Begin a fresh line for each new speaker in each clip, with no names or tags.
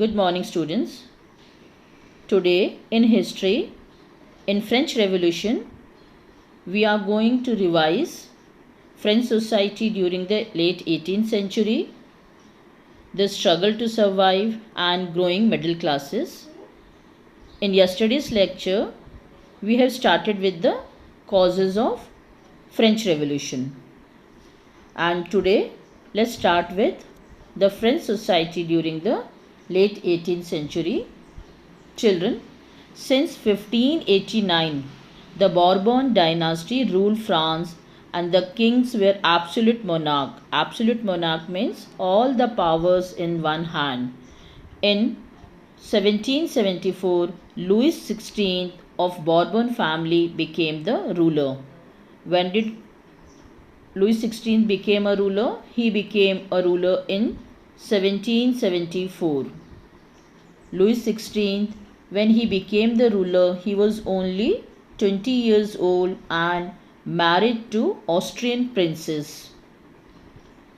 Good morning, students. Today in history, in French Revolution, we are going to revise French society during the late 18th century, the struggle to survive and growing middle classes. In yesterday's lecture, we have started with the causes of French Revolution. And today, let's start with the French society during the late 18th century. Children, since 1589, the Bourbon dynasty ruled France and the kings were absolute monarch. Absolute monarch means all the powers in one hand. In 1774, Louis XVI of Bourbon family became the ruler. When did Louis XVI became a ruler? He became a ruler in 1774. Louis XVI, when he became the ruler, he was only 20 years old and married to Austrian princess.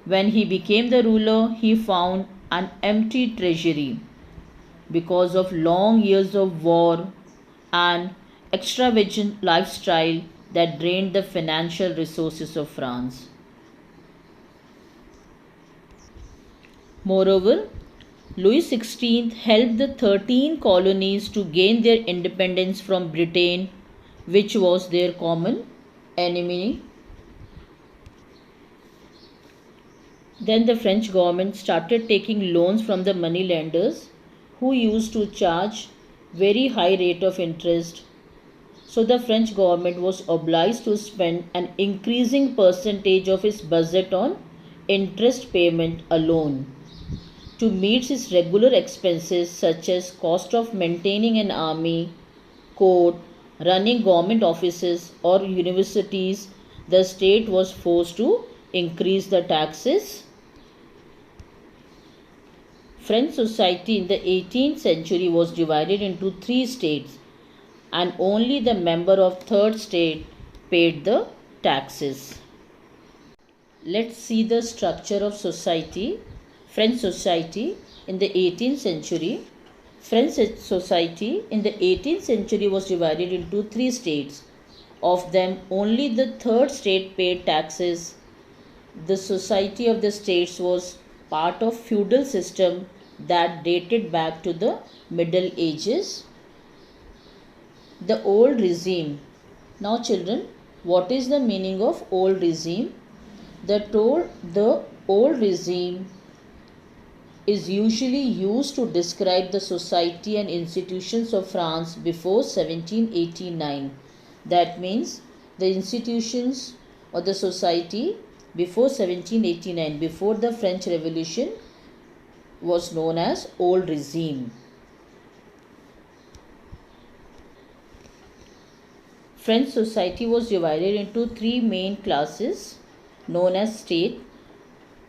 When he became the ruler, he found an empty treasury because of long years of war and extravagant lifestyle that drained the financial resources of France. Moreover, Louis XVI helped the 13 colonies to gain their independence from Britain, which was their common enemy. Then the French government started taking loans from the moneylenders who used to charge very high rate of interest. So the French government was obliged to spend an increasing percentage of its budget on interest payment alone to meet its regular expenses such as cost of maintaining an army, court, running government offices or universities. The state was forced to increase the taxes. French society in the 18th century was divided into 3 states and only the member of third state paid the taxes. Let's see the structure of society. French society in the 18th century. French society in the 18th century was divided into 3 states. Of them, only the third state paid taxes. The society of the states was part of feudal system that dated back to the Middle Ages. The old regime. Now children, what is the meaning of old regime? The old regime is usually used to describe the society and institutions of France before 1789. That means the institutions or the society before 1789, before the French Revolution, was known as old regime. French society was divided into 3 main classes known as state.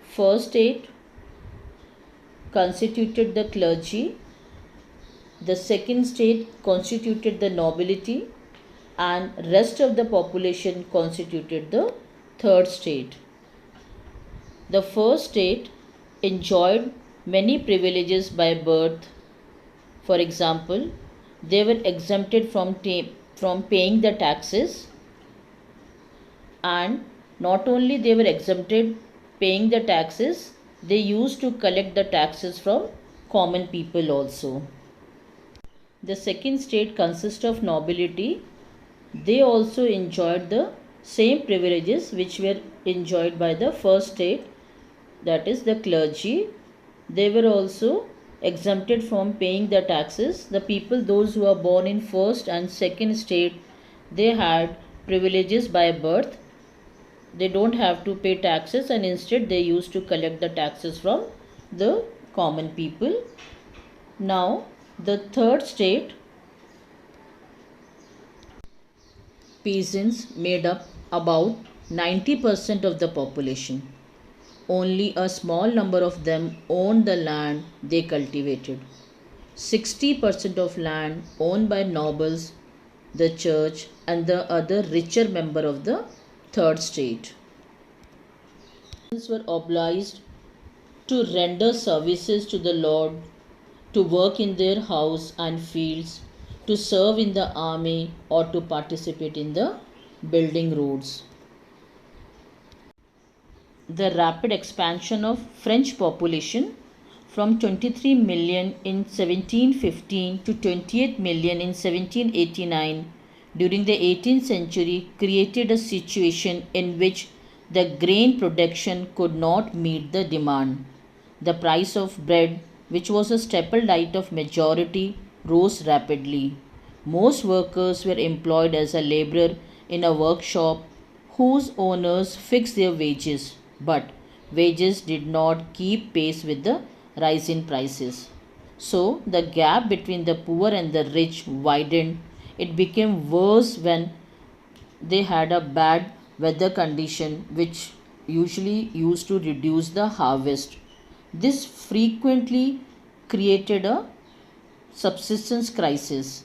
First state constituted the clergy, the second state constituted the nobility, and rest of the population constituted the third state. The first state enjoyed many privileges by birth. For example, they were exempted from paying the taxes, and not only they were exempted paying the taxes, they used to collect the taxes from common people also. The second state consists of nobility. They also enjoyed the same privileges which were enjoyed by the first state, that is the clergy. They were also exempted from paying the taxes. The people, those who are born in first and second state, they had privileges by birth. They don't have to pay taxes and instead they used to collect the taxes from the common people. Now the third state, peasants made up about 90% of the population. Only a small number of them owned the land they cultivated. 60% of land owned by nobles, the church and the other richer member of the third state. Were obliged to render services to the Lord to work in their house and fields, to serve in the army, or to participate in the building roads. The rapid expansion of French population from 23 million in 1715 to 28 million in 1789 during the 18th century created a situation in which the grain production could not meet the demand. The price of bread, which was a staple diet of majority, rose rapidly. Most workers were employed as a laborer in a workshop whose owners fixed their wages, but wages did not keep pace with the rise in prices. So the gap between the poor and the rich widened. It became worse when they had a bad weather condition which usually used to reduce the harvest. This frequently created a subsistence crisis.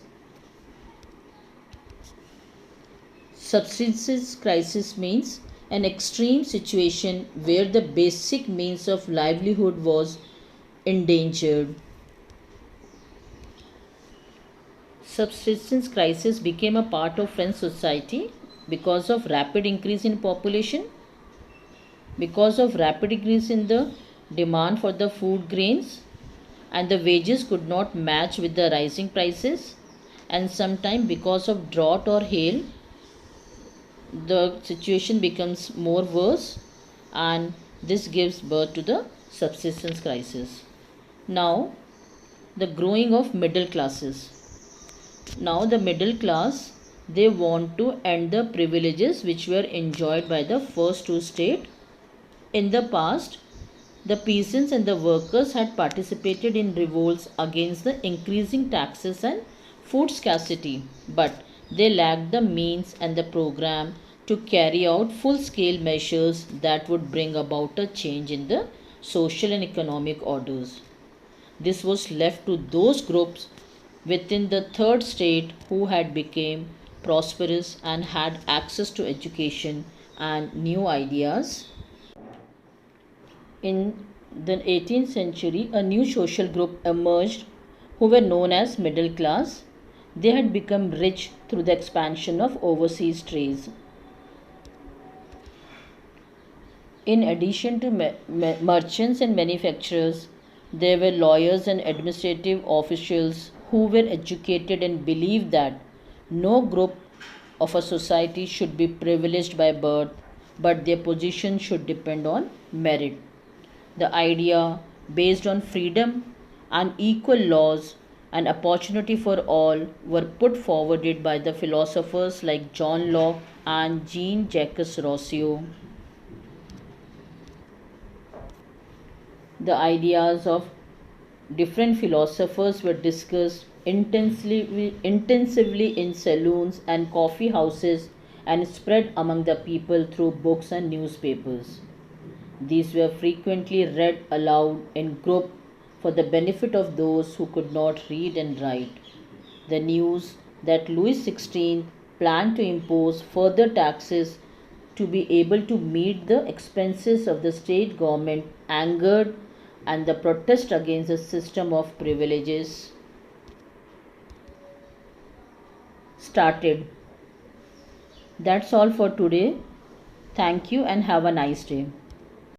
Subsistence crisis means an extreme situation where the basic means of livelihood was endangered. Subsistence crisis became a part of French society because of rapid increase in population, because of rapid increase in the demand for the food grains, and the wages could not match with the rising prices, and sometimes because of drought or hail the situation becomes more worse, and this gives birth to the subsistence crisis. Now the growing of middle classes. Now the middle class, they want to end the privileges which were enjoyed by the first two states. In the past, the peasants and the workers had participated in revolts against the increasing taxes and food scarcity, but they lacked the means and the program to carry out full scale measures that would bring about a change in the social and economic orders. This was left to those groups within the third state who had become prosperous and had access to education and new ideas. In the 18th century, a new social group emerged who were known as middle class. They had become rich through the expansion of overseas trades. In addition to merchants and manufacturers, there were lawyers and administrative officials who were educated and believed that no group of a society should be privileged by birth, but their position should depend on merit. The idea based on freedom and equal laws and opportunity for all were put forwarded by the philosophers like John Locke and Jean Jacques Rousseau. The ideas of different philosophers were discussed intensively in saloons and coffee houses and spread among the people through books and newspapers. These were frequently read aloud in group for the benefit of those who could not read and write. The news that Louis XVI planned to impose further taxes to be able to meet the expenses of the state government angered, and the protest against the system of privileges started. That's all for today. Thank you and have a nice day.